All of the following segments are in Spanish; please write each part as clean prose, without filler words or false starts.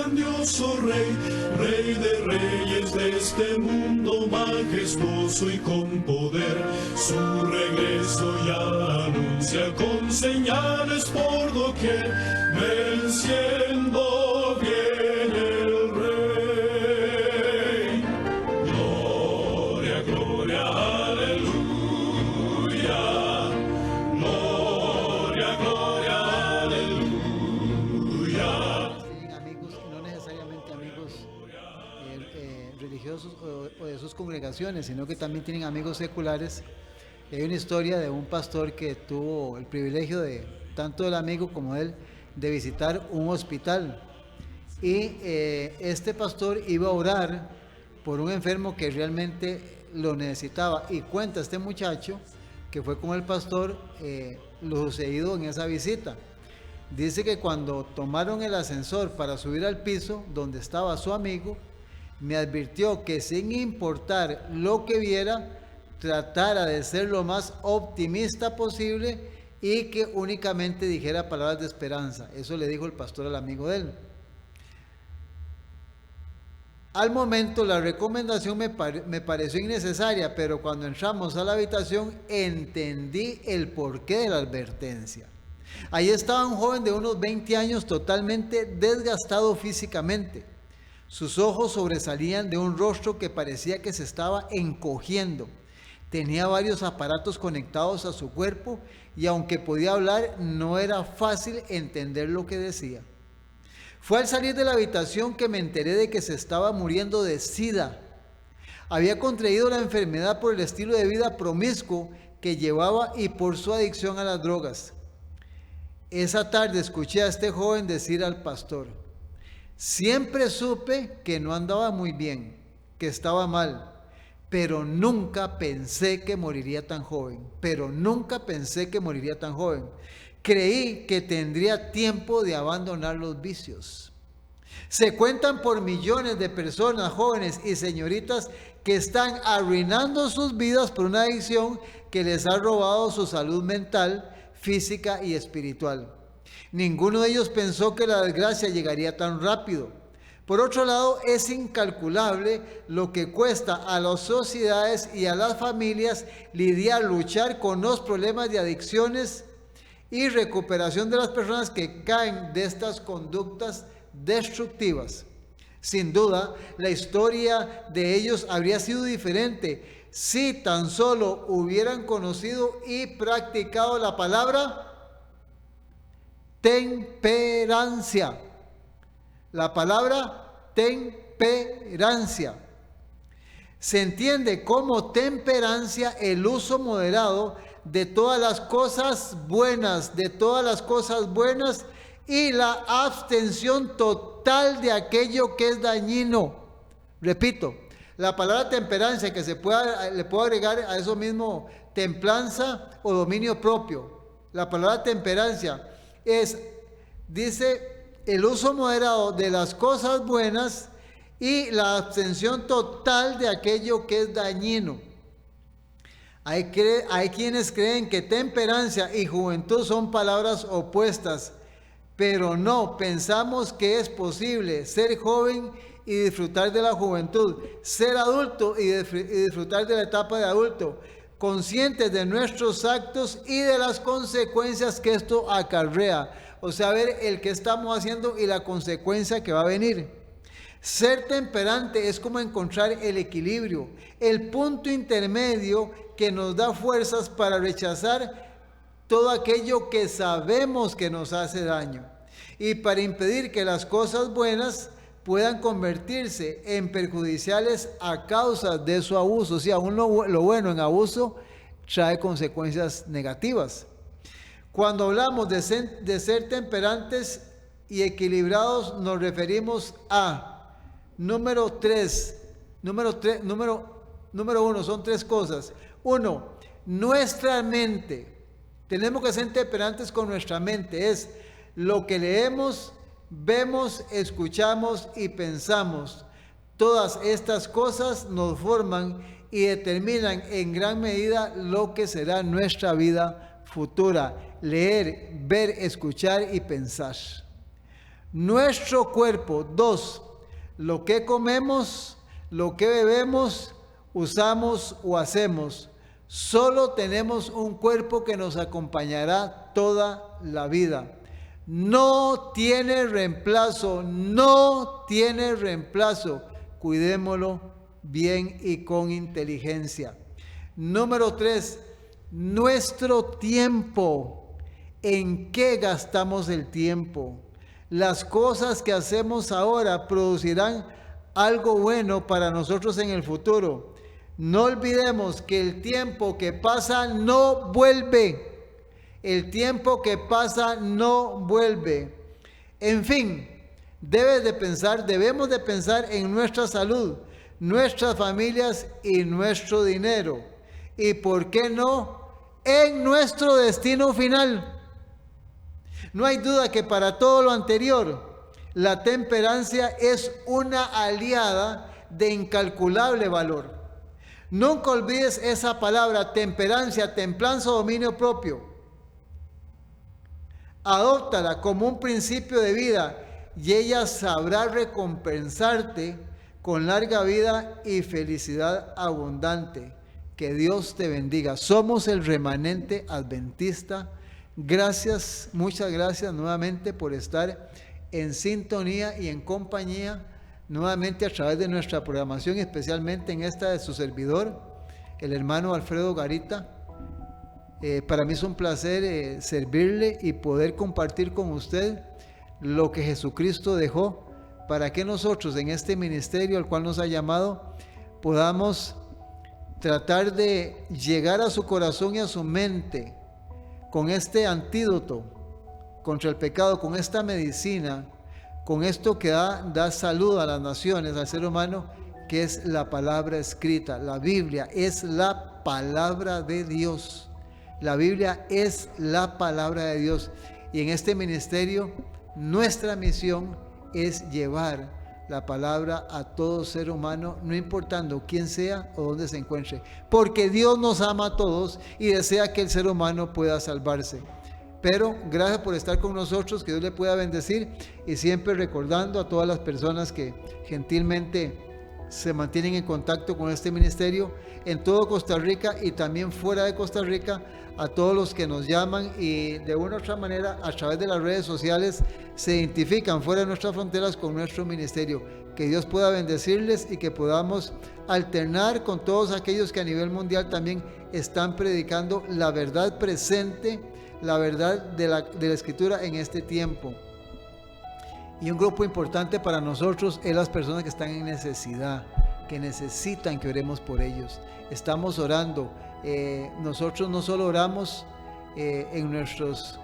grandioso Rey, Rey de reyes de este mundo majestuoso y con poder. Su regreso ya anuncia con señales por doquier, venciendo viene el Rey. Gloria, gloria, aleluya. Gloria, gloria, aleluya. Tienen amigos, no necesariamente amigos religiosos o de sus congregaciones, sino que también tienen amigos seculares. Y hay una historia de un pastor que tuvo el privilegio de, tanto del amigo como él, de visitar un hospital. Y este pastor iba a orar por un enfermo que realmente lo necesitaba. Y cuenta este muchacho que fue con el pastor lo sucedido en esa visita. Dice que cuando tomaron el ascensor para subir al piso donde estaba su amigo, me advirtió que sin importar lo que viera, tratara de ser lo más optimista posible y que únicamente dijera palabras de esperanza. Eso le dijo el pastor al amigo de él. Al momento la recomendación me pareció innecesaria, pero cuando entramos a la habitación entendí el porqué de la advertencia. Ahí estaba un joven de unos 20 años totalmente desgastado físicamente. Sus ojos sobresalían de un rostro que parecía que se estaba encogiendo. Tenía varios aparatos conectados a su cuerpo y aunque podía hablar, no era fácil entender lo que decía. Fue al salir de la habitación que me enteré de que se estaba muriendo de SIDA. Había contraído la enfermedad por el estilo de vida promiscuo que llevaba y por su adicción a las drogas. Esa tarde escuché a este joven decir al pastor: siempre supe que no andaba muy bien, que estaba mal, pero nunca pensé que moriría tan joven, Creí que tendría tiempo de abandonar los vicios. Se cuentan por millones de personas, jóvenes y señoritas, que están arruinando sus vidas por una adicción que les ha robado su salud mental, física y espiritual. Ninguno de ellos pensó que la desgracia llegaría tan rápido. Por otro lado, es incalculable lo que cuesta a las sociedades y a las familias luchar con los problemas de adicciones y recuperación de las personas que caen de estas conductas destructivas. Sin duda, la historia de ellos habría sido diferente si tan solo hubieran conocido y practicado la palabra temperancia. La palabra temperancia. Se entiende como temperancia el uso moderado de todas las cosas buenas, y la abstención total de aquello que es dañino. Repito, la palabra temperancia, que le puedo agregar a eso mismo templanza o dominio propio. La palabra temperancia dice el uso moderado de las cosas buenas y la abstención total de aquello que es dañino. Hay quienes creen que temperancia y juventud son palabras opuestas, pero no, pensamos que es posible ser joven y disfrutar de la juventud, ser adulto y disfrutar de la etapa de adulto, conscientes de nuestros actos y de las consecuencias que esto acarrea. O sea, ver el que estamos haciendo y la consecuencia que va a venir. Ser temperante es como encontrar el equilibrio, el punto intermedio que nos da fuerzas para rechazar todo aquello que sabemos que nos hace daño y para impedir que las cosas buenas puedan convertirse en perjudiciales a causa de su abuso. O sea, aún lo bueno en abuso trae consecuencias negativas. Cuando hablamos de ser temperantes y equilibrados, nos referimos a número uno, son tres cosas. Uno, nuestra mente. Tenemos que ser temperantes con nuestra mente. Es lo que leemos, vemos, escuchamos y pensamos. Todas estas cosas nos forman y determinan en gran medida lo que será nuestra vida futura. Leer, ver, escuchar y pensar. Nuestro cuerpo. 2, lo que comemos, lo que bebemos, usamos o hacemos. Solo tenemos un cuerpo que nos acompañará toda la vida. No tiene reemplazo, no tiene reemplazo. Cuidémoslo bien y con inteligencia. Número 3, nuestro tiempo. ¿En qué gastamos el tiempo? Las cosas que hacemos ahora producirán algo bueno para nosotros en el futuro. No olvidemos que el tiempo que pasa no vuelve. El tiempo que pasa no vuelve. En fin, debemos de pensar en nuestra salud, nuestras familias y nuestro dinero. Y por qué no, en nuestro destino final. No hay duda que para todo lo anterior, la temperancia es una aliada de incalculable valor. Nunca olvides esa palabra, temperancia, templanza o dominio propio. Adóptala como un principio de vida y ella sabrá recompensarte con larga vida y felicidad abundante. Que Dios te bendiga. Somos el remanente adventista. Gracias, muchas gracias nuevamente por estar en sintonía y en compañía nuevamente a través de nuestra programación, especialmente en esta de su servidor, el hermano Alfredo Garita. Para mí es un placer servirle y poder compartir con usted lo que Jesucristo dejó para que nosotros en este ministerio al cual nos ha llamado podamos tratar de llegar a su corazón y a su mente con este antídoto contra el pecado, con esta medicina, con esto que da salud a las naciones, al ser humano, que es la palabra escrita. La Biblia es la palabra de Dios. La Biblia es la palabra de Dios. Y en este ministerio, nuestra misión es llevar la palabra a todo ser humano, no importando quién sea o dónde se encuentre. Porque Dios nos ama a todos y desea que el ser humano pueda salvarse. Pero gracias por estar con nosotros, que Dios le pueda bendecir, y siempre recordando a todas las personas que gentilmente se mantienen en contacto con este ministerio en todo Costa Rica y también fuera de Costa Rica, a todos los que nos llaman y de una u otra manera a través de las redes sociales se identifican fuera de nuestras fronteras con nuestro ministerio. Que Dios pueda bendecirles y que podamos alternar con todos aquellos que a nivel mundial también están predicando la verdad presente, la verdad de la Escritura en este tiempo. Y un grupo importante para nosotros es las personas que están en necesidad, que necesitan que oremos por ellos. Estamos orando. Nosotros no solo oramos en nuestras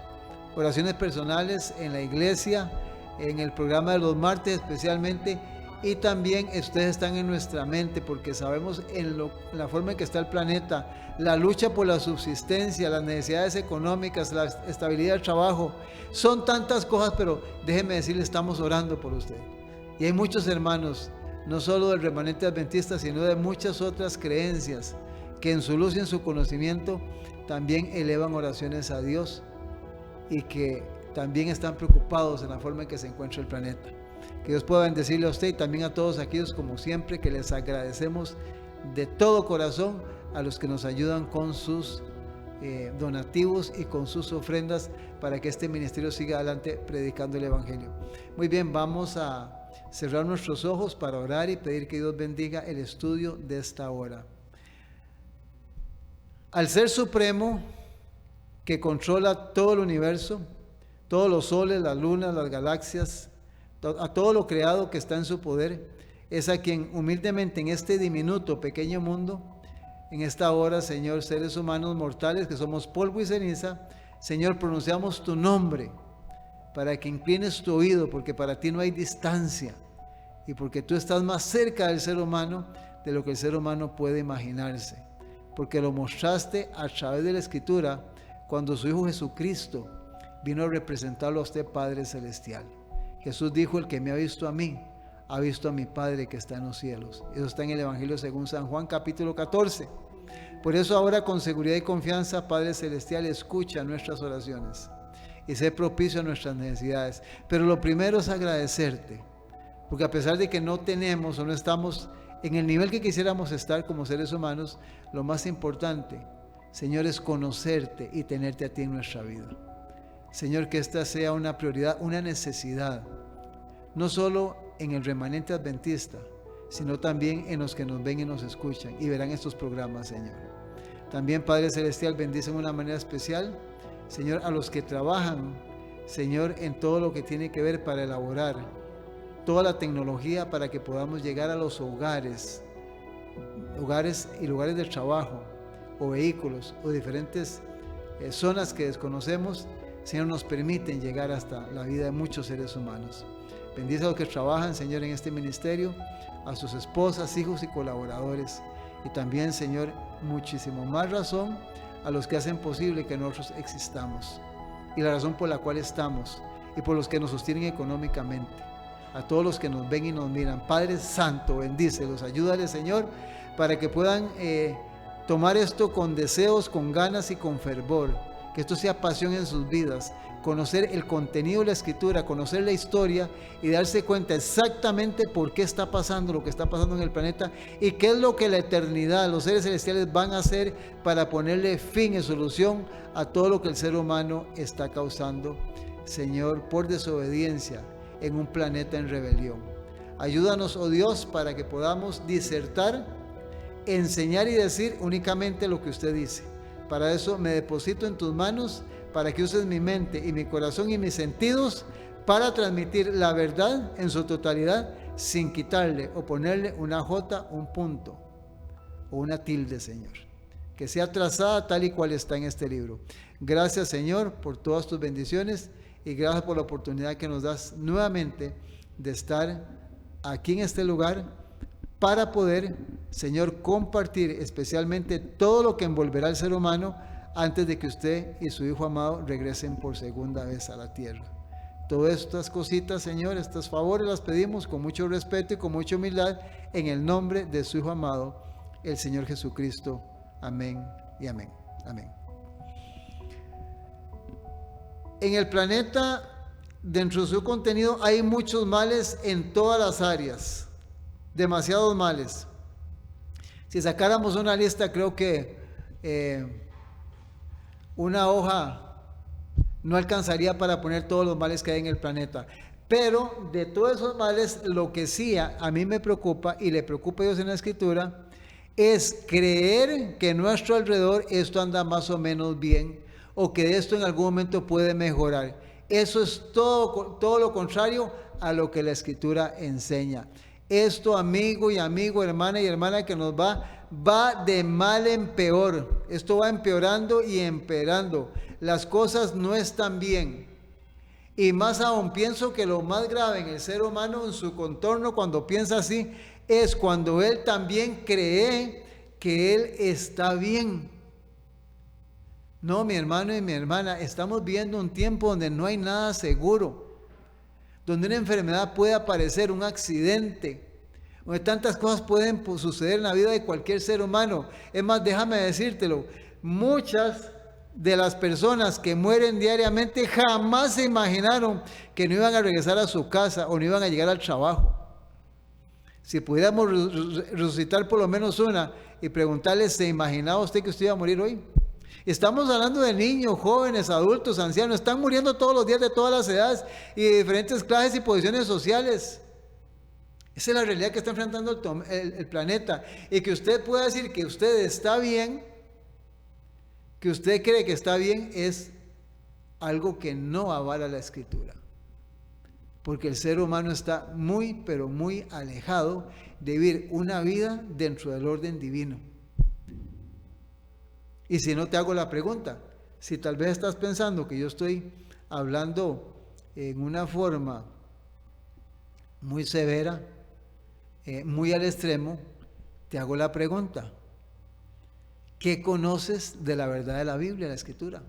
oraciones personales, en la iglesia, en el programa de los martes especialmente, y también ustedes están en nuestra mente, porque sabemos en la forma en que está el planeta, la lucha por la subsistencia, las necesidades económicas, la estabilidad del trabajo, son tantas cosas, pero déjenme decirle, estamos orando por usted. Y hay muchos hermanos, no solo del remanente adventista, sino de muchas otras creencias, que en su luz y en su conocimiento también elevan oraciones a Dios y que también están preocupados en la forma en que se encuentra el planeta. Que Dios pueda bendecirle a usted y también a todos aquellos, como siempre, que les agradecemos de todo corazón a los que nos ayudan con sus donativos y con sus ofrendas para que este ministerio siga adelante predicando el Evangelio. Muy bien, vamos a cerrar nuestros ojos para orar y pedir que Dios bendiga el estudio de esta hora. Al Ser Supremo, que controla todo el universo, todos los soles, las lunas, las galaxias, a todo lo creado que está en su poder, es a quien humildemente en este diminuto, pequeño mundo, en esta hora, Señor, seres humanos mortales que somos polvo y ceniza, Señor, pronunciamos tu nombre para que inclines tu oído, porque para ti no hay distancia y porque tú estás más cerca del ser humano de lo que el ser humano puede imaginarse, porque lo mostraste a través de la Escritura cuando su Hijo Jesucristo vino a representarlo a usted, Padre Celestial. Jesús dijo: el que me ha visto a mí, ha visto a mi Padre que está en los cielos. Eso está en el Evangelio según San Juan, capítulo 14. Por eso ahora, con seguridad y confianza, Padre Celestial, escucha nuestras oraciones y ser propicio a nuestras necesidades. Pero lo primero es agradecerte, porque a pesar de que no tenemos o no estamos en el nivel que quisiéramos estar como seres humanos, lo más importante, Señor, es conocerte y tenerte a ti en nuestra vida. Señor, que esta sea una prioridad, una necesidad, no solo en el remanente adventista, sino también en los que nos ven y nos escuchan y verán estos programas, Señor. También, Padre Celestial, bendice de una manera especial, Señor, a los que trabajan, Señor, en todo lo que tiene que ver para elaborar toda la tecnología para que podamos llegar a los hogares y lugares de trabajo, o vehículos, o diferentes zonas que desconocemos. Señor, nos permiten llegar hasta la vida de muchos seres humanos. Bendice a los que trabajan, Señor, en este ministerio, a sus esposas, hijos y colaboradores. Y también, Señor, muchísimo más razón a los que hacen posible que nosotros existamos. Y la razón por la cual estamos, y por los que nos sostienen económicamente. A todos los que nos ven y nos miran. Padre Santo, bendícelos, ayúdales, Señor, para que puedan tomar esto con deseos, con ganas y con fervor. Que esto sea pasión en sus vidas. Conocer el contenido de la Escritura, conocer la historia y darse cuenta exactamente por qué está pasando lo que está pasando en el planeta y qué es lo que la eternidad, los seres celestiales van a hacer para ponerle fin y solución a todo lo que el ser humano está causando, Señor, por desobediencia en un planeta en rebelión. Ayúdanos, oh Dios, para que podamos disertar, enseñar y decir únicamente lo que usted dice. Para eso me deposito en tus manos, para que uses mi mente y mi corazón y mis sentidos para transmitir la verdad en su totalidad, sin quitarle o ponerle una J, un punto o una tilde, Señor. Que sea trazada tal y cual está en este libro. Gracias, Señor, por todas tus bendiciones y gracias por la oportunidad que nos das nuevamente de estar aquí en este lugar para poder, Señor, compartir especialmente todo lo que envolverá al ser humano antes de que usted y su Hijo amado regresen por segunda vez a la tierra. Todas estas cositas, Señor, estos favores las pedimos con mucho respeto y con mucha humildad en el nombre de su Hijo amado, el Señor Jesucristo. Amén y amén. Amén. En el planeta, dentro de su contenido, hay muchos males en todas las áreas. Demasiados males. Si sacáramos una lista, creo que una hoja no alcanzaría para poner todos los males que hay en el planeta. Pero de todos esos males, lo que sí a mí me preocupa y le preocupa a Dios en la Escritura es creer que a nuestro alrededor esto anda más o menos bien o que esto en algún momento puede mejorar. Eso es todo lo contrario a lo que la Escritura enseña. Esto, amigo y hermana que nos va de mal en peor. Esto va empeorando y empeorando. Las cosas no están bien. Y más aún, pienso que lo más grave en el ser humano, en su contorno, cuando piensa así, es cuando él también cree que él está bien. No, mi hermano y mi hermana, estamos viviendo un tiempo donde no hay nada seguro. Donde una enfermedad puede aparecer, un accidente, donde tantas cosas pueden suceder en la vida de cualquier ser humano. Es más, déjame decírtelo, muchas de las personas que mueren diariamente jamás se imaginaron que no iban a regresar a su casa o no iban a llegar al trabajo. Si pudiéramos resucitar por lo menos una y preguntarle, ¿se imaginaba usted que usted iba a morir hoy? Estamos hablando de niños, jóvenes, adultos, ancianos. Están muriendo todos los días de todas las edades y de diferentes clases y posiciones sociales. Esa es la realidad que está enfrentando el planeta. Y que usted pueda decir que usted está bien, que usted cree que está bien, es algo que no avala la Escritura. Porque el ser humano está muy, pero muy alejado de vivir una vida dentro del orden divino. Y si no, te hago la pregunta, si tal vez estás pensando que yo estoy hablando en una forma muy severa, muy al extremo, te hago la pregunta, ¿qué conoces de la verdad de la Biblia, de la Escritura?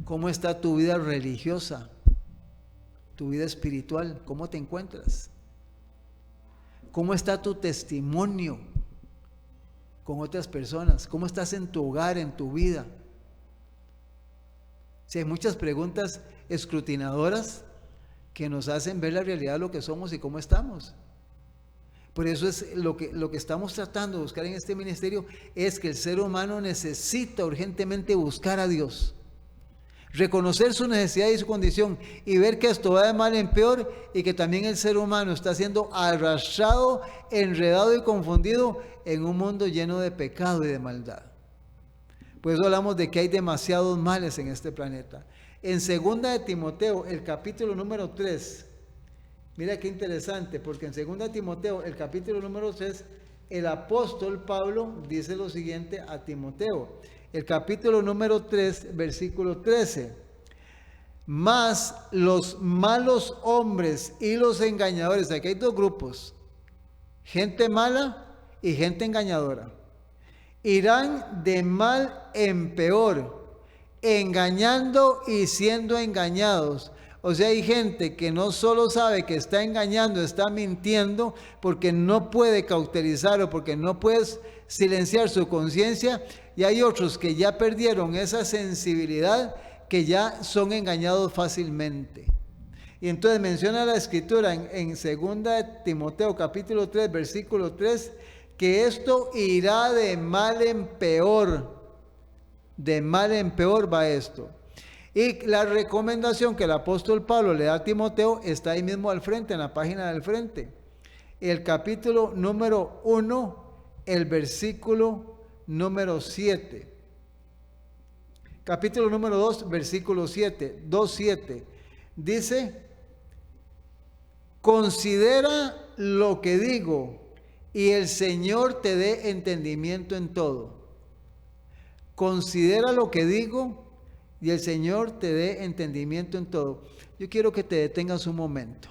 ¿Cómo está tu vida religiosa, tu vida espiritual? ¿Cómo te encuentras? ¿Cómo está tu testimonio con otras personas? ¿Cómo estás en tu hogar, en tu vida? Sí, hay muchas preguntas escrutinadoras que nos hacen ver la realidad de lo que somos y cómo estamos. Por eso es lo que estamos tratando de buscar en este ministerio, es que el ser humano necesita urgentemente buscar a Dios, reconocer su necesidad y su condición y ver que esto va de mal en peor y que también el ser humano está siendo arrastrado, enredado y confundido en un mundo lleno de pecado y de maldad. Por eso hablamos de que hay demasiados males en este planeta. En 2 de Timoteo, el capítulo número 3, mira qué interesante, porque en 2 Timoteo, el capítulo número 3, el apóstol Pablo dice lo siguiente a Timoteo. El capítulo número 3, versículo 13. Mas los malos hombres y los engañadores, aquí hay dos grupos, gente mala y gente engañadora, irán de mal en peor, engañando y siendo engañados. O sea, hay gente que no solo sabe que está engañando, está mintiendo, porque no puede cauterizar o porque no puede silenciar su conciencia, y hay otros que ya perdieron esa sensibilidad, que ya son engañados fácilmente. Y entonces menciona la escritura en 2 de Timoteo capítulo 3, versículo 3, que esto irá de mal en peor. De mal en peor va esto. Y la recomendación que el apóstol Pablo le da a Timoteo está ahí mismo al frente, en la página del frente. El capítulo número 1, el versículo número 7. Capítulo número 2, versículo 7, 2:7. Dice: considera lo que digo y el Señor te dé entendimiento en todo. Considera lo que digo y el Señor te dé entendimiento en todo. Yo quiero que te detengas un momento.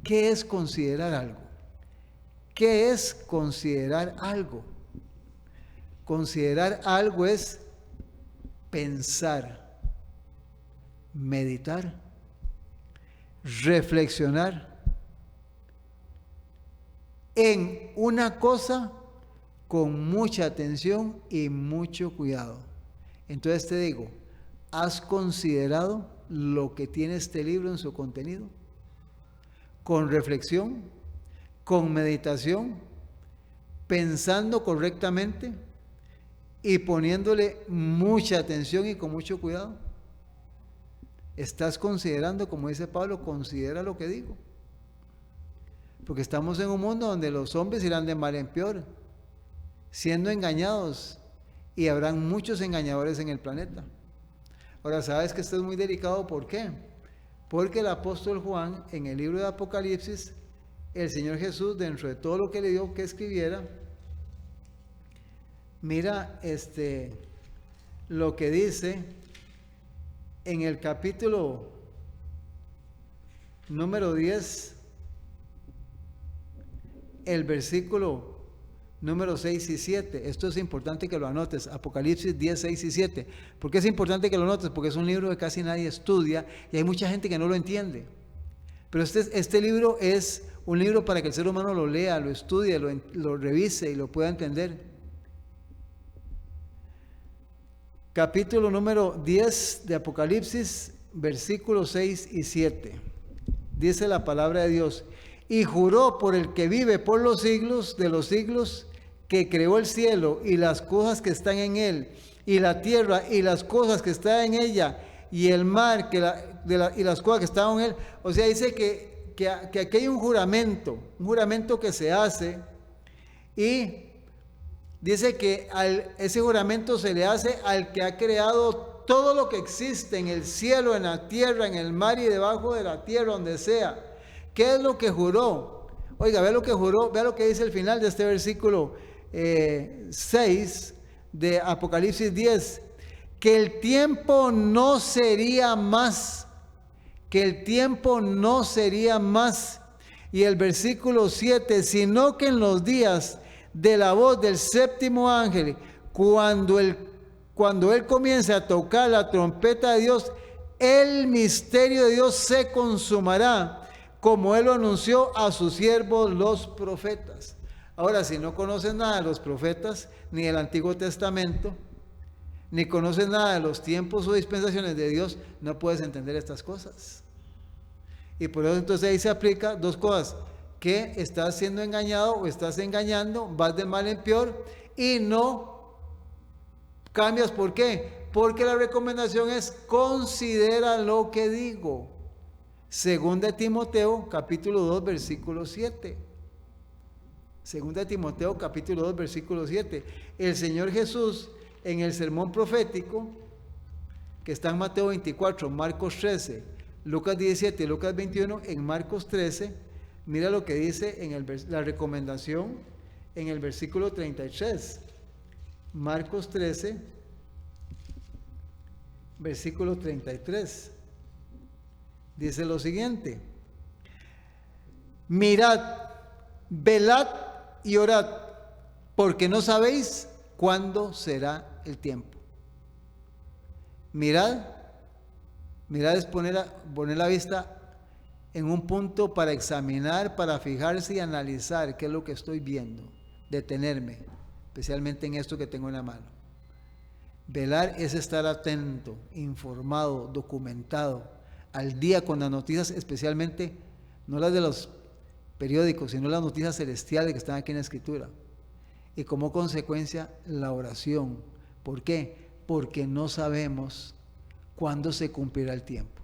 ¿Qué es considerar algo? ¿Qué es considerar algo? Considerar algo es pensar, meditar, reflexionar en una cosa con mucha atención y mucho cuidado. Entonces te digo, ¿has considerado lo que tiene este libro en su contenido? Con reflexión, con meditación, pensando correctamente y poniéndole mucha atención y con mucho cuidado. ¿Estás considerando, como dice Pablo, considera lo que digo? Porque estamos en un mundo donde los hombres irán de mal en peor, siendo engañados, y habrán muchos engañadores en el planeta. Ahora, sabes que esto es muy delicado. ¿Por qué? Porque el apóstol Juan, en el libro de Apocalipsis, el Señor Jesús, dentro de todo lo que le dio que escribiera, mira lo que dice en el capítulo número 10, el versículo número 6 y 7. Esto es importante que lo anotes. Apocalipsis 10, 6 y 7. ¿Por qué es importante que lo anotes? Porque es un libro que casi nadie estudia y hay mucha gente que no lo entiende. Pero este libro es un libro para que el ser humano lo lea, lo estudie, lo revise y lo pueda entender. Capítulo número 10 de Apocalipsis, versículos 6 y 7. Dice la palabra de Dios: y juró por el que vive por los siglos de los siglos, que creó el cielo y las cosas que están en él, y la tierra y las cosas que están en ella, y el mar y las cosas que están en él. O sea, dice que aquí hay un juramento que se hace, y dice que ese juramento se le hace al que ha creado todo lo que existe en el cielo, en la tierra, en el mar y debajo de la tierra, donde sea. ¿Qué es lo que juró? Oiga, vea lo que juró, vea lo que dice el final de este versículo 6 de Apocalipsis 10, que el tiempo no sería más, que el tiempo no sería más. Y el versículo 7, sino que en los días de la voz del séptimo ángel, cuando él comience a tocar la trompeta de Dios, el misterio de Dios se consumará, como él lo anunció a sus siervos los profetas. Ahora, si no conoces nada de los profetas, ni del Antiguo Testamento, ni conoces nada de los tiempos o dispensaciones de Dios, no puedes entender estas cosas. Y por eso entonces ahí se aplica dos cosas, que estás siendo engañado o estás engañando, vas de mal en peor y no cambias. ¿Por qué? Porque la recomendación es considera lo que digo. Segunda Timoteo capítulo 2 versículo 7. Segunda Timoteo capítulo 2 versículo 7. El Señor Jesús en el sermón profético que está en Mateo 24, Marcos 13, Lucas 17 y Lucas 21, en Marcos 13, mira lo que dice en la recomendación en el versículo 33. Marcos 13, versículo 33. Dice lo siguiente: mirad, velad y orad, porque no sabéis cuándo será el tiempo. Mirad es poner la vista en un punto para examinar, para fijarse y analizar qué es lo que estoy viendo, detenerme, especialmente en esto que tengo en la mano. Velar es estar atento, informado, documentado, al día con las noticias, especialmente no las de los periódicos, sino las noticias celestiales que están aquí en la Escritura. Y como consecuencia, la oración. ¿Por qué? Porque no sabemos cuándo se cumplirá el tiempo.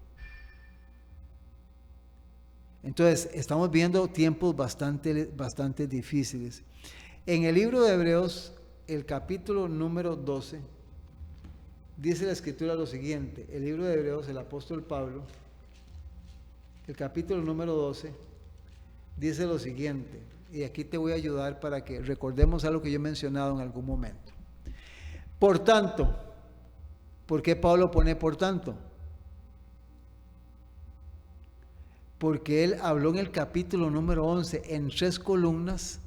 Entonces, estamos viendo tiempos bastante difíciles. En el libro de Hebreos, el capítulo número 12, dice la Escritura lo siguiente. El libro de Hebreos, el apóstol Pablo, el capítulo número 12, dice lo siguiente. Y aquí te voy a ayudar para que recordemos algo que yo he mencionado en algún momento. Por tanto, ¿por qué Pablo pone por tanto? Porque él habló en el capítulo número 11, en 3 columnas,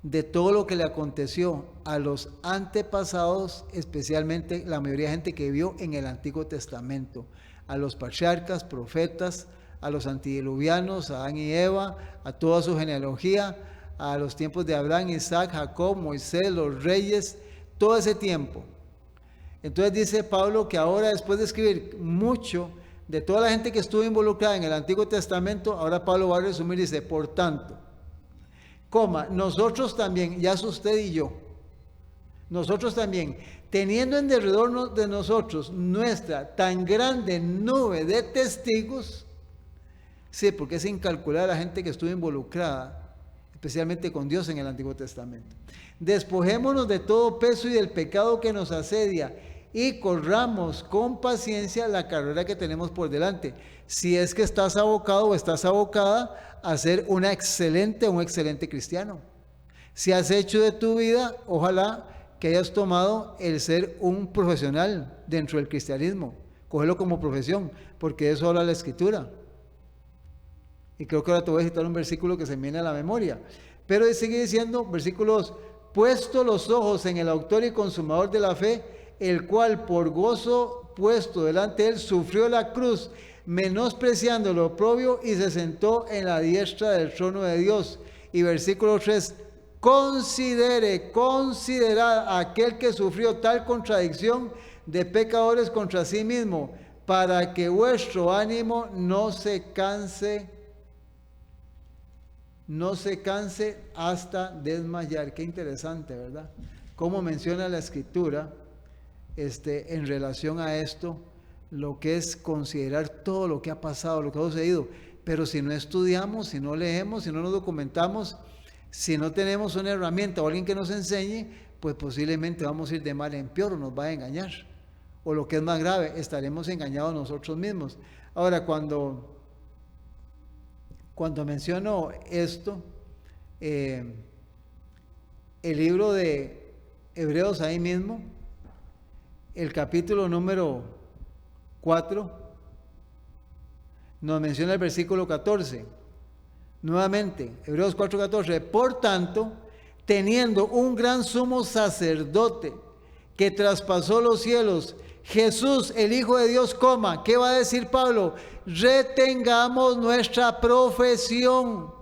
de todo lo que le aconteció a los antepasados, especialmente la mayoría de gente que vivió en el Antiguo Testamento, a los patriarcas, profetas, a los antediluvianos, a Adán y Eva, a toda su genealogía, a los tiempos de Abraham, Isaac, Jacob, Moisés, los reyes, todo ese tiempo. Entonces dice Pablo que ahora, después de escribir mucho de toda la gente que estuvo involucrada en el Antiguo Testamento, ahora Pablo va a resumir y dice, por tanto, nosotros también, ya es usted y yo, nosotros también, teniendo en derredor de nosotros nuestra tan grande nube de testigos, sí, porque es incalculable la gente que estuvo involucrada, especialmente con Dios en el Antiguo Testamento. Despojémonos de todo peso y del pecado que nos asedia y corramos con paciencia la carrera que tenemos por delante. Si es que estás abocado o estás abocada a ser un excelente cristiano. Si has hecho de tu vida, ojalá que hayas tomado el ser un profesional dentro del cristianismo. Cógelo como profesión, porque de eso habla la Escritura. Y creo que ahora te voy a citar un versículo que se me viene a la memoria. Pero sigue diciendo, versículo 2, puesto los ojos en el autor y consumador de la fe, el cual por gozo puesto delante de él sufrió la cruz, menospreciando lo oprobio y se sentó en la diestra del trono de Dios. Y versículo 3, considerad a aquel que sufrió tal contradicción de pecadores contra sí mismo, para que vuestro ánimo no se canse hasta desmayar. Qué interesante, ¿verdad? Cómo menciona la Escritura en relación a esto, lo que es considerar todo lo que ha pasado, lo que ha sucedido. Pero si no estudiamos, si no leemos, si no nos documentamos, si no tenemos una herramienta o alguien que nos enseñe, pues posiblemente vamos a ir de mal en peor o nos va a engañar. O lo que es más grave, estaremos engañados nosotros mismos. Ahora, cuando menciono esto, el libro de Hebreos ahí mismo, el capítulo número 4, nos menciona el versículo 14. Nuevamente, Hebreos 4:14, por tanto, teniendo un gran sumo sacerdote que traspasó los cielos, Jesús, el Hijo de Dios, ¿qué va a decir Pablo? Retengamos nuestra profesión.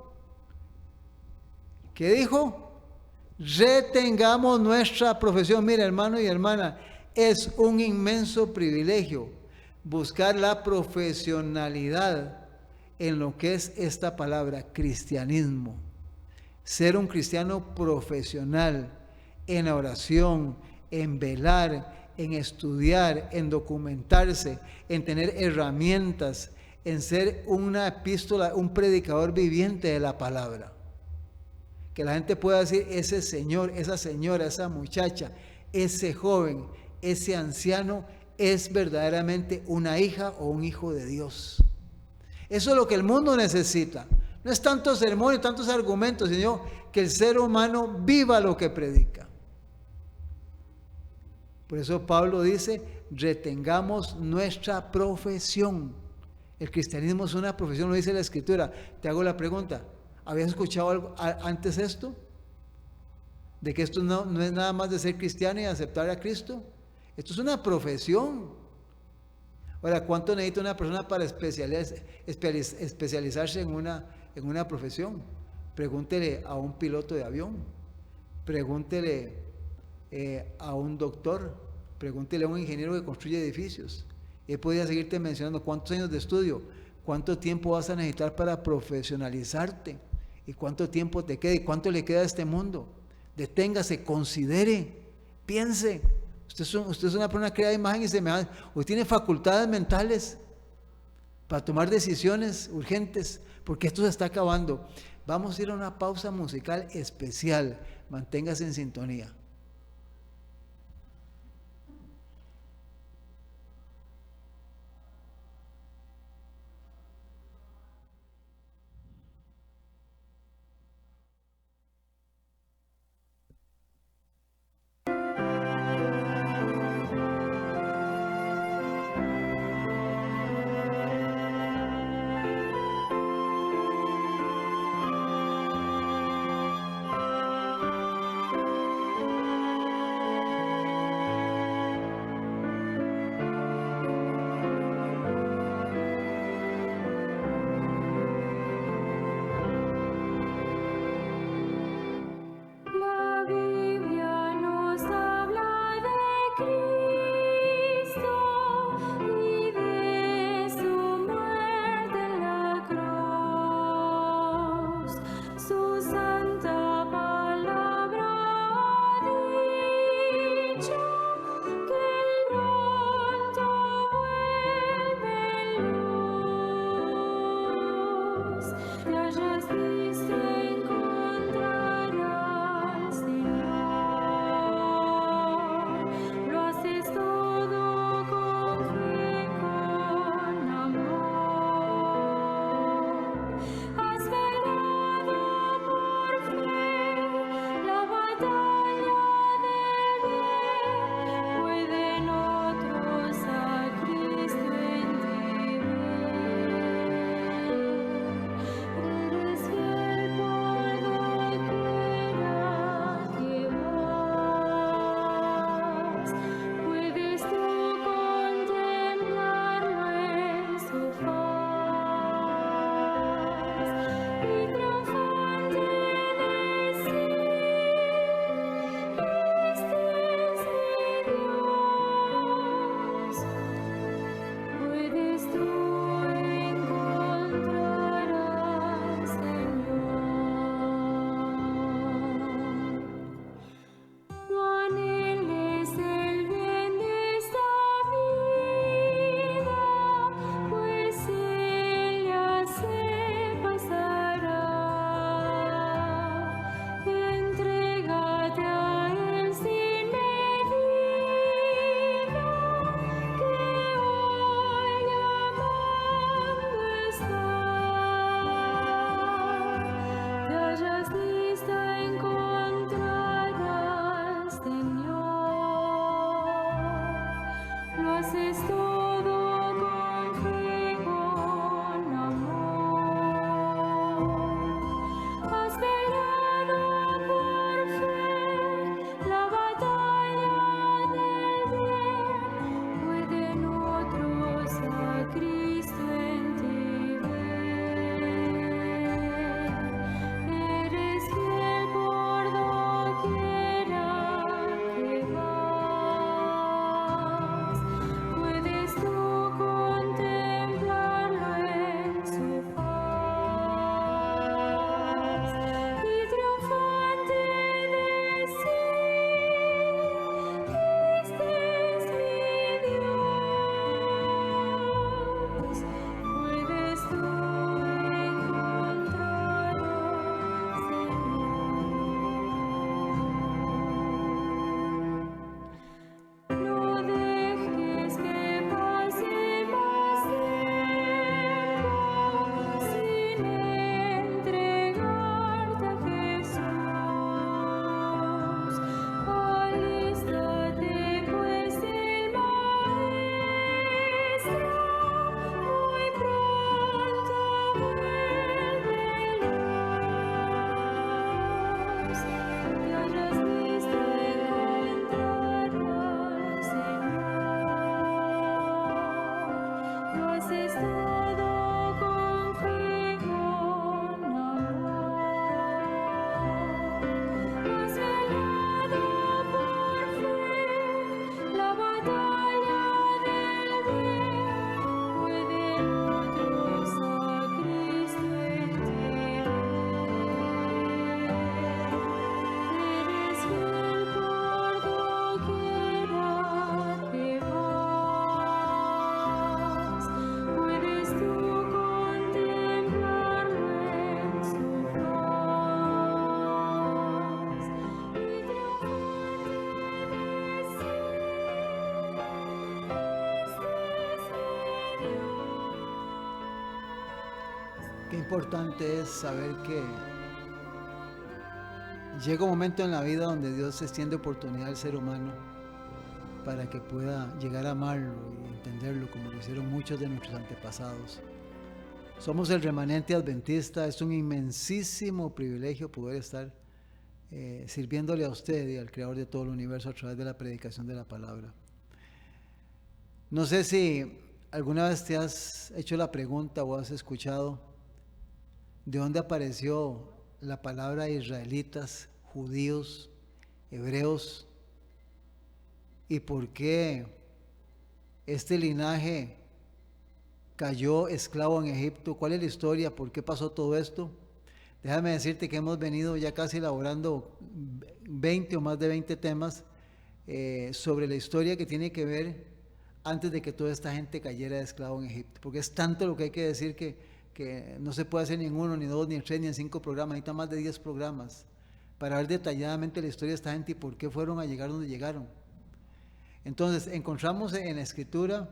¿Qué dijo? Retengamos nuestra profesión. Mira, hermano y hermana, Es un inmenso privilegio buscar la profesionalidad en lo que es esta palabra, cristianismo. Ser un cristiano profesional en la oración, en velar, en estudiar, en documentarse, en tener herramientas, en ser una epístola, un predicador viviente de la palabra. Que la gente pueda decir, ese señor, esa señora, esa muchacha, ese joven, ese anciano es verdaderamente una hija o un hijo de Dios. Eso es lo que el mundo necesita. No es tantos sermones, tantos argumentos, sino que el ser humano viva lo que predica. Por eso Pablo dice, retengamos nuestra profesión. El cristianismo es una profesión, lo dice la Escritura. Te hago la pregunta, ¿habías escuchado algo antes esto? De que esto no es nada más de ser cristiano y aceptar a Cristo. Esto es una profesión. Ahora, ¿cuánto necesita una persona para especializarse en una profesión? Pregúntele a un piloto de avión, pregúntele a un doctor, pregúntele a un ingeniero que construye edificios. Y podría seguirte mencionando cuántos años de estudio, cuánto tiempo vas a necesitar para profesionalizarte, y cuánto tiempo te queda, y cuánto le queda a este mundo. Deténgase, considere, piense. Usted es una persona creada de imagen y semejanza. Usted tiene facultades mentales para tomar decisiones urgentes, porque esto se está acabando. Vamos a ir a una pausa musical especial. Manténgase en sintonía. Qué importante es saber que llega un momento en la vida donde Dios extiende oportunidad al ser humano para que pueda llegar a amarlo y entenderlo como lo hicieron muchos de nuestros antepasados. Somos el remanente adventista, es un inmensísimo privilegio poder estar sirviéndole a usted y al Creador de todo el universo a través de la predicación de la palabra. No sé si alguna vez te has hecho la pregunta o has escuchado de dónde apareció la palabra israelitas, judíos, hebreos, y por qué este linaje cayó esclavo en Egipto. ¿Cuál es la historia? ¿Por qué pasó todo esto? Déjame decirte que hemos venido ya casi elaborando 20 o más de 20 temas sobre la historia que tiene que ver antes de que toda esta gente cayera de esclavo en Egipto, porque es tanto lo que hay que decir que no se puede hacer ni en uno, ni dos, ni en tres, ni en 5 programas, necesita más de 10 programas para ver detalladamente la historia de esta gente y por qué fueron a llegar donde llegaron. Entonces encontramos en la escritura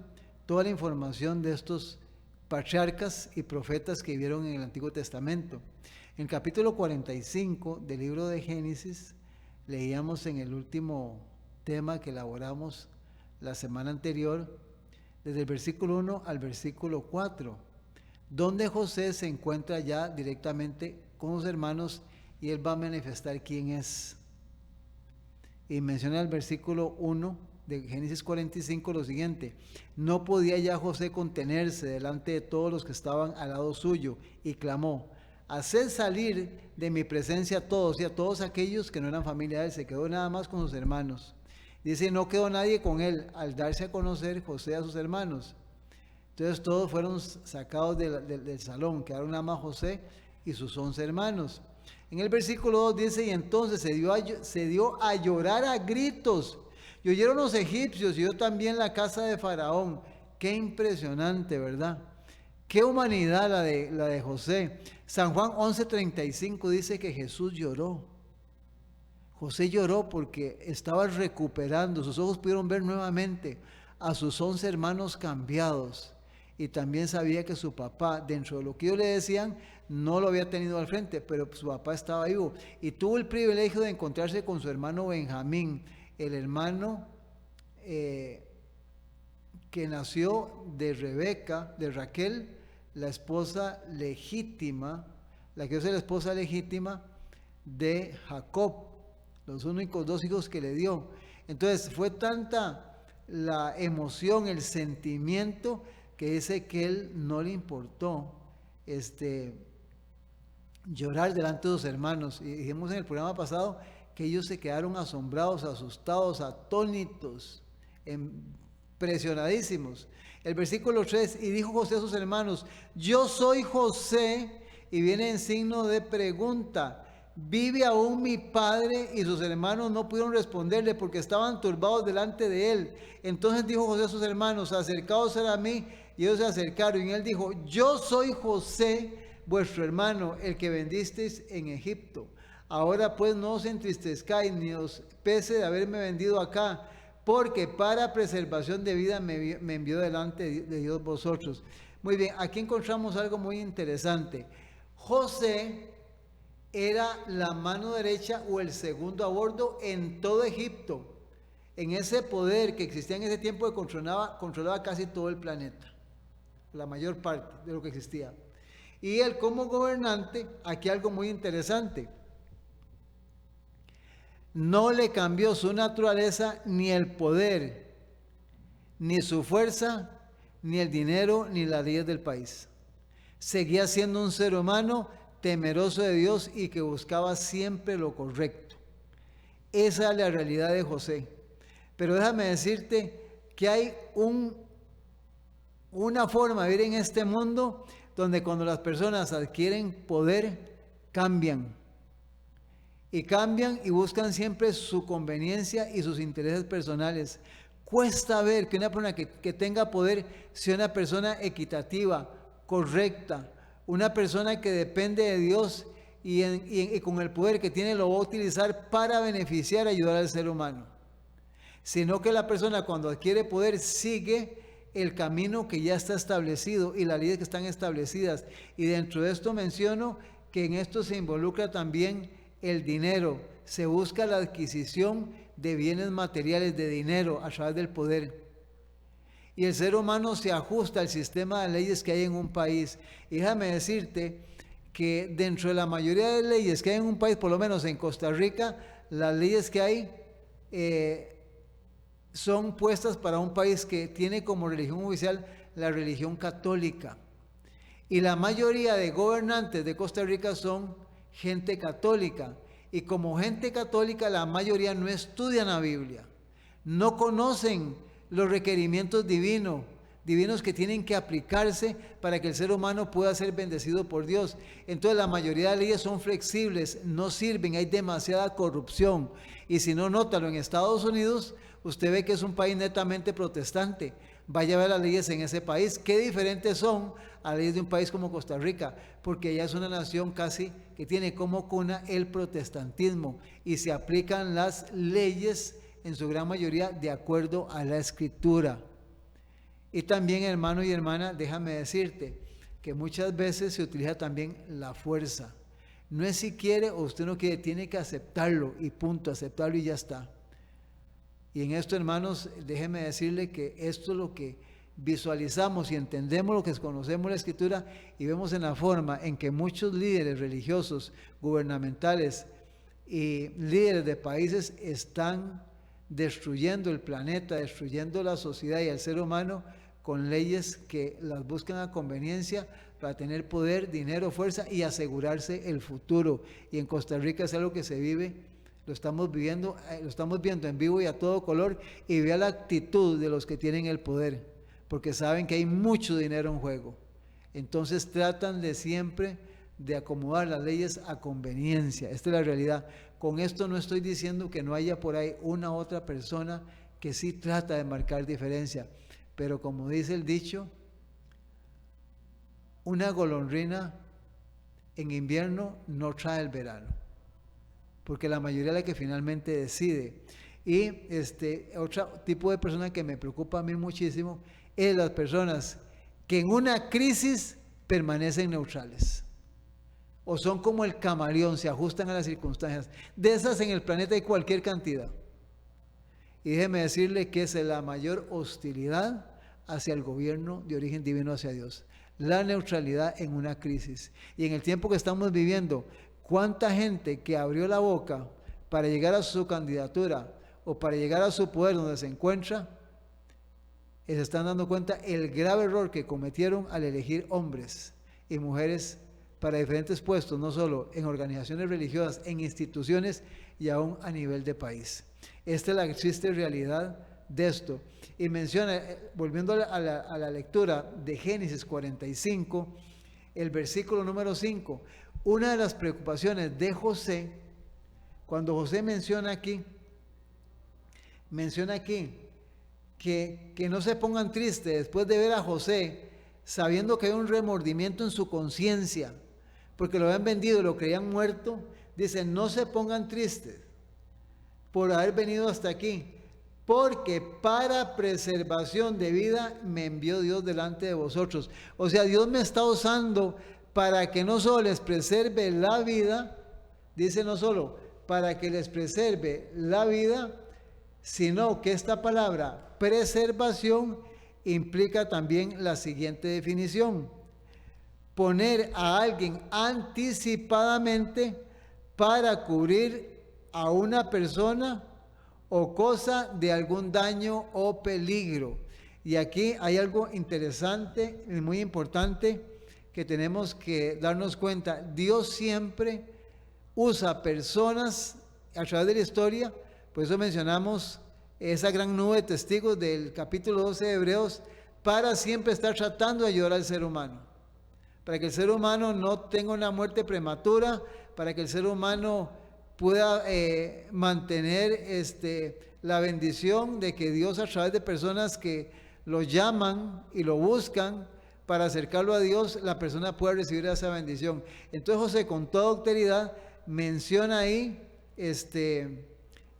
toda la información de estos patriarcas y profetas que vivieron en el Antiguo Testamento. En el capítulo 45 del libro de Génesis leíamos en el último tema que elaboramos la semana anterior, desde el versículo 1 al versículo 4, donde José se encuentra ya directamente con sus hermanos y él va a manifestar quién es. Y menciona el versículo 1 de Génesis 45 lo siguiente: no podía ya José contenerse delante de todos los que estaban al lado suyo y clamó: haced salir de mi presencia a todos, y a todos aquellos que no eran familia de él. Se quedó nada más con sus hermanos. Dice, no quedó nadie con él al darse a conocer José a sus hermanos. Entonces todos fueron sacados del salón, quedaron nada más José y sus 11 hermanos. En el versículo 2 dice, y entonces se dio a llorar a gritos, y oyeron los egipcios, y yo también la casa de Faraón. Qué impresionante, ¿verdad? Qué humanidad la de José. San Juan 11:35 dice que Jesús lloró. José lloró porque estaba recuperando, sus ojos pudieron ver nuevamente a sus 11 hermanos cambiados, y también sabía que su papá, dentro de lo que ellos le decían, no lo había tenido al frente, pero su papá estaba vivo, y tuvo el privilegio de encontrarse con su hermano Benjamín, el hermano que nació de Rebeca, de Raquel, la esposa legítima, la que es la esposa legítima de Jacob, los únicos 2 hijos que le dio. Entonces fue tanta la emoción, el sentimiento, que dice que él no le importó llorar delante de sus hermanos. Y dijimos en el programa pasado que ellos se quedaron asombrados, asustados, atónitos, impresionadísimos. El versículo 3, y dijo José a sus hermanos, yo soy José, y viene en signo de pregunta. ¿Vive aún mi padre? Y sus hermanos no pudieron responderle porque estaban turbados delante de él. Entonces dijo José a sus hermanos, acercaos a mí. Y ellos se acercaron, y él dijo, yo soy José, vuestro hermano, el que vendisteis en Egipto. Ahora pues no os entristezcáis, ni os pese de haberme vendido acá, porque para preservación de vida me envió delante de Dios vosotros. Muy bien, aquí encontramos algo muy interesante. José era la mano derecha o el segundo a bordo en todo Egipto, en ese poder que existía en ese tiempo que controlaba casi todo el planeta, la mayor parte de lo que existía. Y él como gobernante, aquí algo muy interesante, no le cambió su naturaleza, ni el poder, ni su fuerza, ni el dinero, ni las leyes del país. Seguía siendo un ser humano temeroso de Dios y que buscaba siempre lo correcto. Esa es la realidad de José. Pero déjame decirte que hay una forma de vivir en este mundo donde cuando las personas adquieren poder, cambian. Y cambian y buscan siempre su conveniencia y sus intereses personales. Cuesta ver que una persona que tenga poder sea una persona equitativa, correcta, una persona que depende de Dios y con el poder que tiene lo va a utilizar para beneficiar y ayudar al ser humano. Sino que la persona cuando adquiere poder sigue el camino que ya está establecido y las leyes que están establecidas. Y dentro de esto menciono que en esto se involucra también el dinero. Se busca la adquisición de bienes materiales, de dinero, a través del poder. Y el ser humano se ajusta al sistema de leyes que hay en un país. Y déjame decirte que dentro de la mayoría de leyes que hay en un país, por lo menos en Costa Rica, las leyes que hay son puestas para un país que tiene como religión oficial la religión católica. Y la mayoría de gobernantes de Costa Rica son gente católica. Y como gente católica, la mayoría no estudian la Biblia, no conocen los requerimientos divinos que tienen que aplicarse para que el ser humano pueda ser bendecido por Dios. Entonces la mayoría de leyes son flexibles, no sirven, hay demasiada corrupción. Y si no, nótalo, en Estados Unidos usted ve que es un país netamente protestante. Vaya a ver las leyes en ese país, qué diferentes son a las leyes de un país como Costa Rica, porque ella es una nación casi que tiene como cuna el protestantismo y se aplican las leyes en su gran mayoría de acuerdo a la Escritura. Y también, hermano y hermana, déjame decirte que muchas veces se utiliza también la fuerza. No es si quiere o usted no quiere, tiene que aceptarlo y punto, aceptarlo y ya está. Y en esto, hermanos, déjeme decirle que esto es lo que visualizamos y entendemos lo que conocemos la Escritura y vemos en la forma en que muchos líderes religiosos, gubernamentales y líderes de países están destruyendo el planeta, destruyendo la sociedad y el ser humano con leyes que las buscan a conveniencia para tener poder, dinero, fuerza y asegurarse el futuro. Y en Costa Rica es algo que se vive, lo estamos viendo en vivo y a todo color, y vea la actitud de los que tienen el poder, porque saben que hay mucho dinero en juego. Entonces tratan de siempre de acomodar las leyes a conveniencia. Esta es la realidad. Con esto no estoy diciendo que no haya por ahí una otra persona que sí trata de marcar diferencia, pero como dice el dicho, una golondrina en invierno no trae el verano, porque la mayoría es la que finalmente decide. Y otro tipo de persona que me preocupa a mí muchísimo es las personas que en una crisis permanecen neutrales. O son como el camaleón, se ajustan a las circunstancias. De esas en el planeta hay cualquier cantidad. Y déjeme decirle que es la mayor hostilidad hacia el gobierno de origen divino, hacia Dios. La neutralidad en una crisis. Y en el tiempo que estamos viviendo, ¿cuánta gente que abrió la boca para llegar a su candidatura o para llegar a su poder donde se encuentra, se están dando cuenta el grave error que cometieron al elegir hombres y mujeres para diferentes puestos, no solo en organizaciones religiosas, en instituciones y aún a nivel de país? Esta es la triste realidad de esto. Y menciona, volviendo a la lectura de Génesis 45, el versículo número 5, una de las preocupaciones de José, cuando José menciona aquí que no se pongan tristes después de ver a José, sabiendo que hay un remordimiento en su conciencia, porque lo habían vendido y lo creían muerto. Dice, no se pongan tristes por haber venido hasta aquí, porque para preservación de vida me envió Dios delante de vosotros. O sea, Dios me está usando para que no solo les preserve la vida, dice no solo para que les preserve la vida, sino que esta palabra preservación implica también la siguiente definición: poner a alguien anticipadamente para cubrir a una persona o cosa de algún daño o peligro. Y aquí hay algo interesante y muy importante que tenemos que darnos cuenta. Dios siempre usa personas a través de la historia. Por eso mencionamos esa gran nube de testigos del capítulo 12 de Hebreos, para siempre estar tratando de ayudar al ser humano, para que el ser humano no tenga una muerte prematura, para que el ser humano pueda mantener la bendición de que Dios, a través de personas que lo llaman y lo buscan para acercarlo a Dios, la persona pueda recibir esa bendición. Entonces José, con toda autoridad, menciona ahí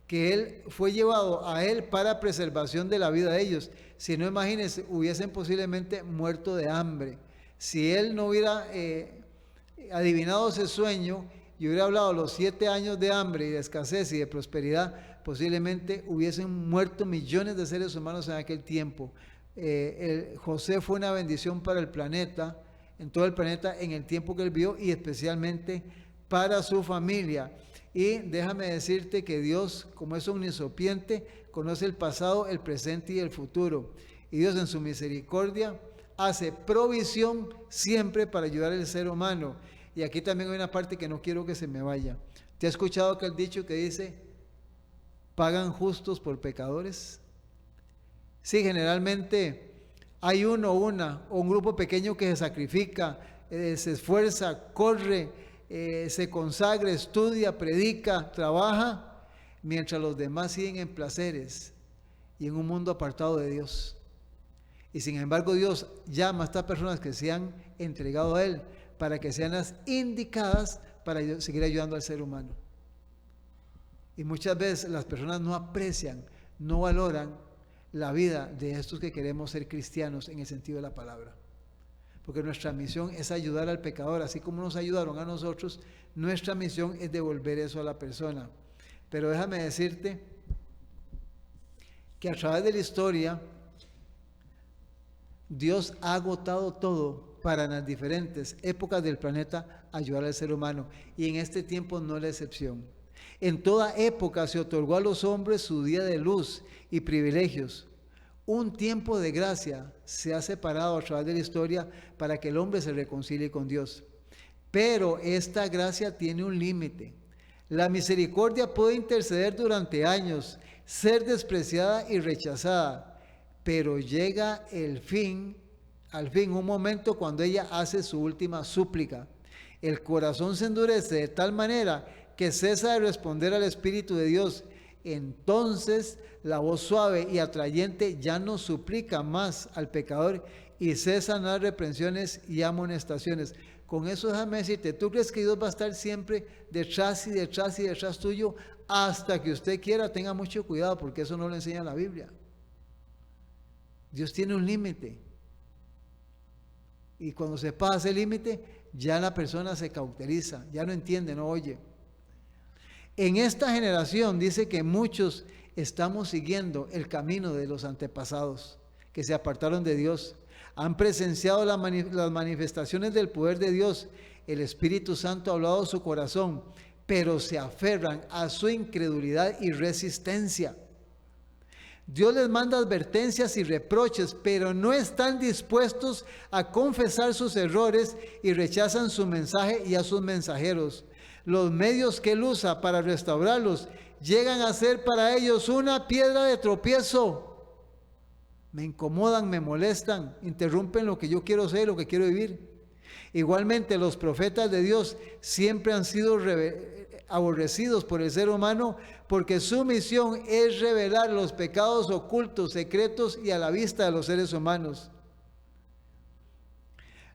que él fue llevado a él para preservación de la vida de ellos. Si no, imagínense, hubiesen posiblemente muerto de hambre. Si él no hubiera adivinado ese sueño y hubiera hablado los 7 años de hambre y de escasez y de prosperidad, posiblemente hubiesen muerto millones de seres humanos en aquel tiempo. José fue una bendición para el planeta, en todo el planeta, en el tiempo que él vivió y especialmente para su familia. Y déjame decirte que Dios, como es omnisapiente, conoce el pasado, el presente y el futuro. Y Dios en su misericordia hace provisión siempre para ayudar al ser humano. Y aquí también hay una parte que no quiero que se me vaya. ¿Te has escuchado aquel dicho que dice, pagan justos por pecadores? Sí, generalmente hay uno o un grupo pequeño que se sacrifica, se esfuerza, corre, se consagra, estudia, predica, trabaja, mientras los demás siguen en placeres y en un mundo apartado de Dios. Y sin embargo Dios llama a estas personas que se han entregado a Él para que sean las indicadas para seguir ayudando al ser humano. Y muchas veces las personas no aprecian, no valoran la vida de estos que queremos ser cristianos en el sentido de la palabra. Porque nuestra misión es ayudar al pecador, así como nos ayudaron a nosotros, nuestra misión es devolver eso a la persona. Pero déjame decirte que a través de la historia, Dios ha agotado todo para en las diferentes épocas del planeta ayudar al ser humano. Y en este tiempo no es la excepción. En toda época se otorgó a los hombres su día de luz y privilegios. Un tiempo de gracia se ha separado a través de la historia para que el hombre se reconcilie con Dios. Pero esta gracia tiene un límite. La misericordia puede interceder durante años, ser despreciada y rechazada, pero llega al fin un momento cuando ella hace su última súplica. El corazón se endurece de tal manera que cesa de responder al Espíritu de Dios. Entonces la voz suave y atrayente ya no suplica más al pecador y cesan las reprensiones y amonestaciones. Con eso déjame decirte, ¿tú crees que Dios va a estar siempre detrás y detrás y detrás tuyo hasta que usted quiera? Tenga mucho cuidado porque eso no lo enseña la Biblia. Dios tiene un límite. Y cuando se pasa el límite, ya la persona se cauteriza, ya no entiende, no oye. En esta generación dice que muchos estamos siguiendo el camino de los antepasados que se apartaron de Dios. Han presenciado las manifestaciones del poder de Dios. El Espíritu Santo ha hablado a su corazón, pero se aferran a su incredulidad y resistencia. Dios les manda advertencias y reproches, pero no están dispuestos a confesar sus errores y rechazan su mensaje y a sus mensajeros. Los medios que Él usa para restaurarlos llegan a ser para ellos una piedra de tropiezo. Me incomodan, me molestan, interrumpen lo que yo quiero ser, lo que quiero vivir. Igualmente, los profetas de Dios siempre han sido aborrecidos por el ser humano porque su misión es revelar los pecados ocultos, secretos y a la vista de los seres humanos.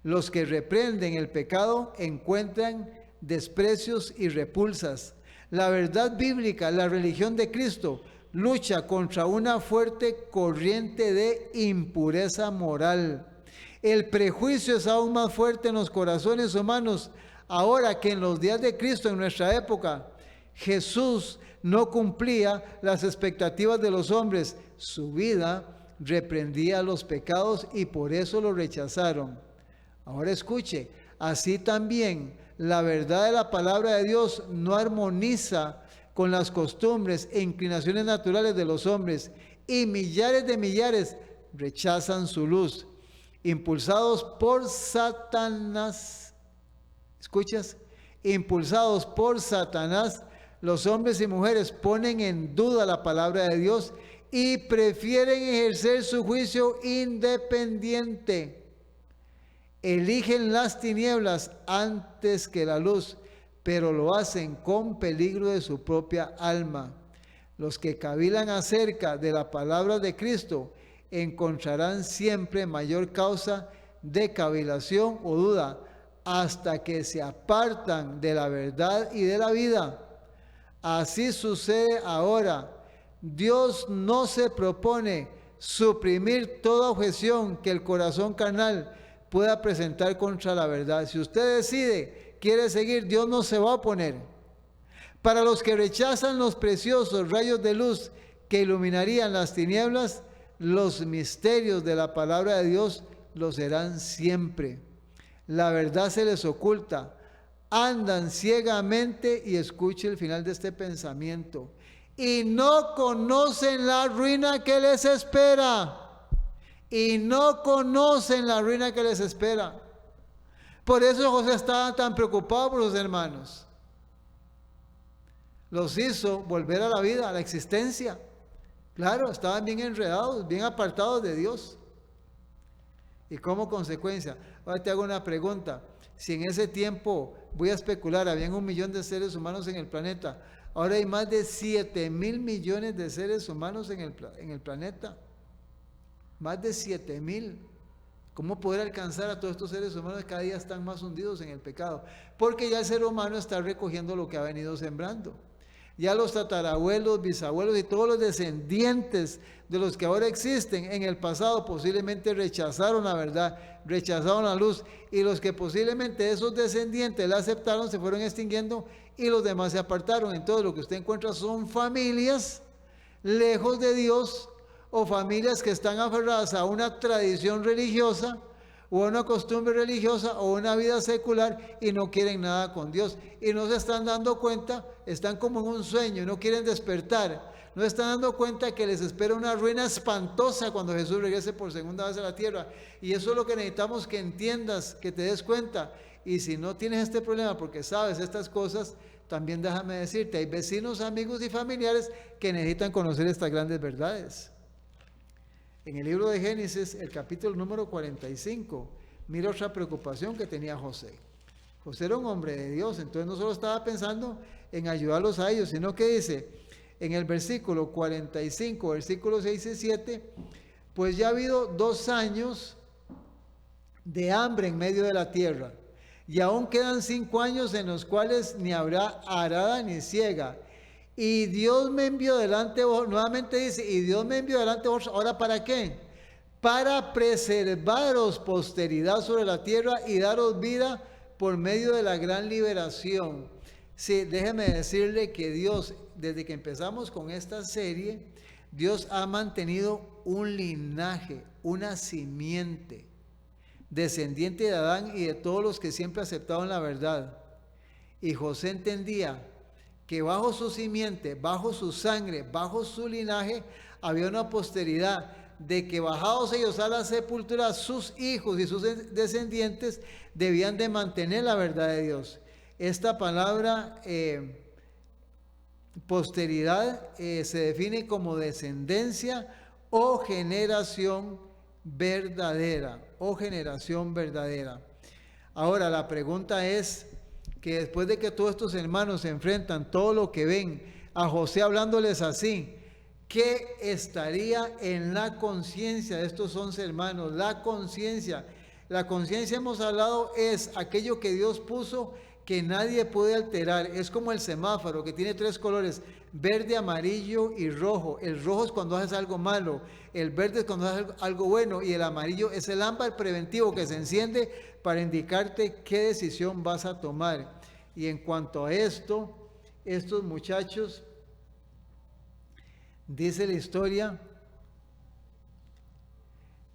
Los que reprenden el pecado encuentran desprecios y repulsas. La verdad bíblica, la religión de Cristo, lucha contra una fuerte corriente de impureza moral. El prejuicio es aún más fuerte en los corazones humanos ahora que en los días de Cristo, en nuestra época. Jesús no cumplía las expectativas de los hombres. Su vida reprendía los pecados y por eso lo rechazaron. Ahora escuche, así también la verdad de la palabra de Dios no armoniza con las costumbres e inclinaciones naturales de los hombres, y millares de millares rechazan su luz, impulsados por Satanás. ¿Escuchas? Impulsados por Satanás, los hombres y mujeres ponen en duda la palabra de Dios y prefieren ejercer su juicio independiente. Eligen las tinieblas antes que la luz, pero lo hacen con peligro de su propia alma. Los que cavilan acerca de la palabra de Cristo encontrarán siempre mayor causa de cavilación o duda hasta que se apartan de la verdad y de la vida. Así sucede ahora. Dios no se propone suprimir toda objeción que el corazón carnal pueda presentar contra la verdad. Si usted quiere seguir, Dios no se va a oponer. Para los que rechazan los preciosos rayos de luz que iluminarían las tinieblas, los misterios de la palabra de Dios lo serán siempre. La verdad se les oculta. Andan ciegamente, y escuche el final de este pensamiento, y no conocen la ruina que les espera. Y no conocen la ruina que les espera. Por eso José estaba tan preocupado por los hermanos. Los hizo volver a la vida, a la existencia. Claro, estaban bien enredados, bien apartados de Dios. Y como consecuencia, ahora te hago una pregunta. Si en ese tiempo, voy a especular, habían 1 millón de seres humanos en el planeta. Ahora hay más de 7,000 millones de seres humanos en el planeta. Más de 7,000. ¿Cómo poder alcanzar a todos estos seres humanos que cada día están más hundidos en el pecado? Porque ya el ser humano está recogiendo lo que ha venido sembrando. Ya los tatarabuelos, bisabuelos y todos los descendientes de los que ahora existen en el pasado posiblemente rechazaron la verdad, rechazaron la luz, y los que posiblemente esos descendientes la aceptaron se fueron extinguiendo y los demás se apartaron. Entonces lo que usted encuentra son familias lejos de Dios, o familias que están aferradas a una tradición religiosa o a una costumbre religiosa o una vida secular y no quieren nada con Dios, y no se están dando cuenta, están como en un sueño, no quieren despertar, no están dando cuenta que les espera una ruina espantosa cuando Jesús regrese por segunda vez a la tierra. Y eso es lo que necesitamos que entiendas, que te des cuenta. Y si no tienes este problema porque sabes estas cosas, también déjame decirte, hay vecinos, amigos y familiares que necesitan conocer estas grandes verdades. En el libro de Génesis, el capítulo número 45, mira otra preocupación que tenía José. José era un hombre de Dios, entonces no solo estaba pensando en ayudarlos a ellos, sino que dice en el versículo 45, versículos 6 y 7, pues ya ha habido 2 años de hambre en medio de la tierra, y aún quedan 5 años en los cuales ni habrá arada ni siega. Y Dios me envió delante de vosotros, nuevamente dice, y Dios me envió delante de vosotros, ¿ahora para qué? Para preservaros posteridad sobre la tierra y daros vida por medio de la gran liberación. Sí, déjeme decirle que Dios, desde que empezamos con esta serie, Dios ha mantenido un linaje, una simiente, descendiente de Adán y de todos los que siempre aceptaron la verdad. Y José entendía que bajo su simiente, bajo su sangre, bajo su linaje, había una posteridad de que bajados ellos a la sepultura, sus hijos y sus descendientes debían de mantener la verdad de Dios. Esta palabra posteridad se define como descendencia o generación verdadera, o generación verdadera. Ahora la pregunta es que después de que todos estos hermanos se enfrentan todo lo que ven a José hablándoles así, ¿qué estaría en la conciencia de estos 11 hermanos? La conciencia hemos hablado es aquello que Dios puso que nadie puede alterar. Es como el semáforo que tiene 3 colores: verde, amarillo y rojo. El rojo es cuando haces algo malo, el verde es cuando haces algo bueno, y el amarillo es el ámbar preventivo que se enciende para indicarte qué decisión vas a tomar. Y en cuanto a esto, estos muchachos, dice la historia,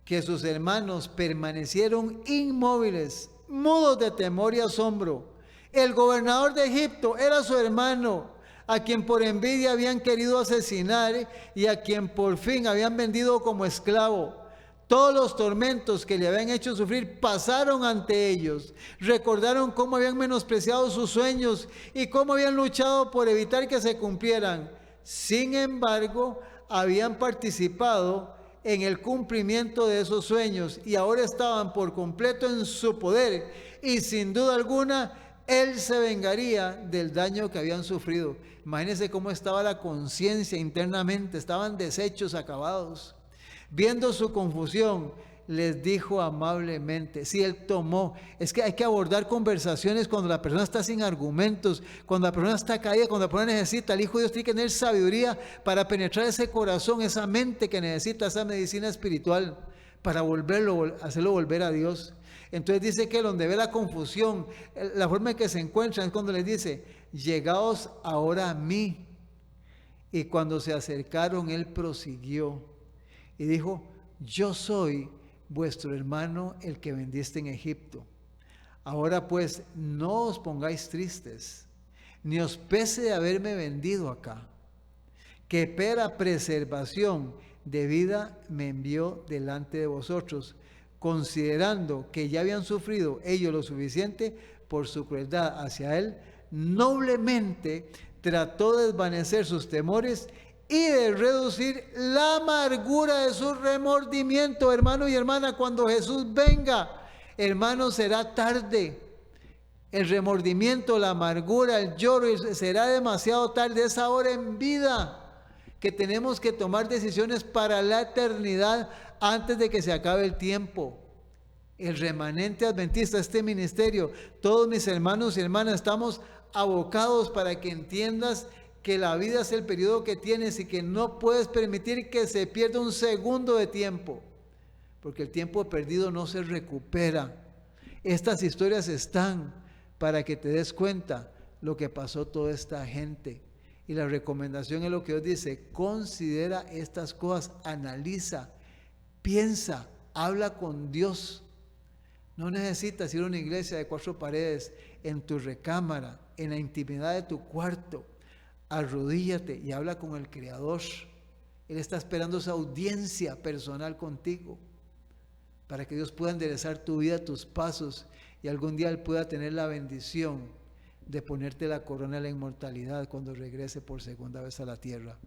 que sus hermanos permanecieron inmóviles, mudos de temor y asombro. El gobernador de Egipto era su hermano, a quien por envidia habían querido asesinar y a quien por fin habían vendido como esclavo. Todos los tormentos que le habían hecho sufrir pasaron ante ellos. Recordaron cómo habían menospreciado sus sueños y cómo habían luchado por evitar que se cumplieran. Sin embargo, habían participado en el cumplimiento de esos sueños y ahora estaban por completo en su poder, y sin duda alguna Él se vengaría del daño que habían sufrido. Imagínense cómo estaba la conciencia internamente, estaban deshechos, acabados. Viendo su confusión, les dijo amablemente. Sí, él tomó. Es que hay que abordar conversaciones cuando la persona está sin argumentos, cuando la persona está caída, cuando la persona necesita. El Hijo de Dios tiene que tener sabiduría para penetrar ese corazón, esa mente que necesita esa medicina espiritual para hacerlo volver a Dios. Entonces dice que donde ve la confusión, la forma en que se encuentran es cuando les dice: llegaos ahora a mí. Y cuando se acercaron, él prosiguió y dijo: yo soy vuestro hermano, el que vendiste en Egipto. Ahora pues, no os pongáis tristes, ni os pese de haberme vendido acá, que para preservación de vida me envió delante de vosotros, considerando que ya habían sufrido ellos lo suficiente por su crueldad hacia él, noblemente trató de desvanecer sus temores y de reducir la amargura de su remordimiento. Hermano y hermana, cuando Jesús venga, hermano, será tarde. El remordimiento, la amargura, el lloro, será demasiado tarde. Es ahora en vida que tenemos que tomar decisiones para la eternidad antes de que se acabe el tiempo. El remanente adventista, este ministerio, todos mis hermanos y hermanas, estamos abocados para que entiendas que la vida es el periodo que tienes y que no puedes permitir que se pierda un segundo de tiempo, porque el tiempo perdido no se recupera. Estas historias están para que te des cuenta lo que pasó toda esta gente. Y la recomendación es lo que Dios dice: considera estas cosas, analiza, piensa, habla con Dios. No necesitas ir a una iglesia de 4 paredes. En tu recámara, en la intimidad de tu cuarto, arrodíllate y habla con el Creador. Él está esperando esa audiencia personal contigo para que Dios pueda enderezar tu vida, tus pasos, y algún día Él pueda tener la bendición de ponerte la corona de la inmortalidad cuando regrese por segunda vez a la tierra.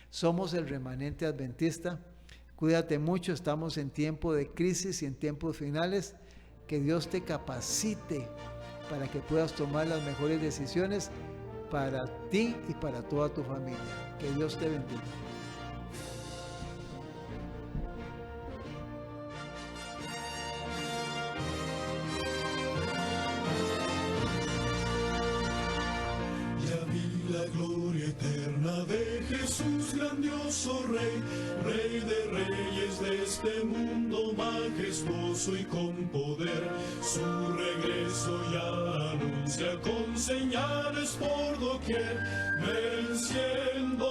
Somos el remanente adventista. Cuídate mucho, estamos en tiempo de crisis y en tiempos finales. Que Dios te capacite para que puedas tomar las mejores decisiones para ti y para toda tu familia. Que Dios te bendiga. Ya vi la gloria eterna de Jesús, grandioso Rey, Rey de reyes de este mundo, majestuoso y con poder. Su regreso ya anuncia con señales por doquier, venciendo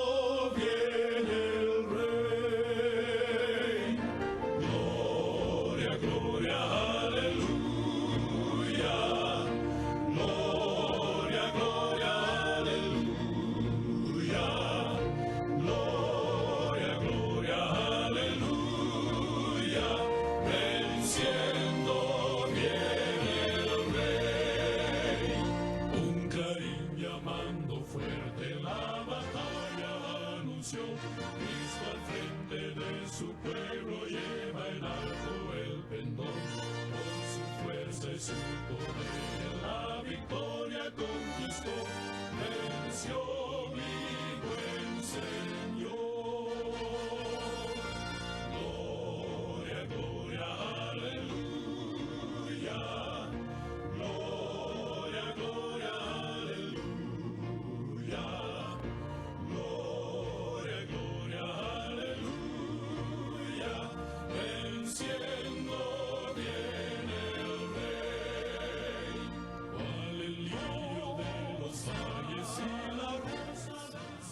viene el Rey. Gloria, gloria, aleluya. Gloria, gloria, aleluya. Gloria, gloria, aleluya. Venciendo viene el Rey. Un clarín llamando fuerte la batalla anunció. Cristo al frente de su pueblo lleva en alto el pendón. Con su fuerza y su poder la victoria conquistó.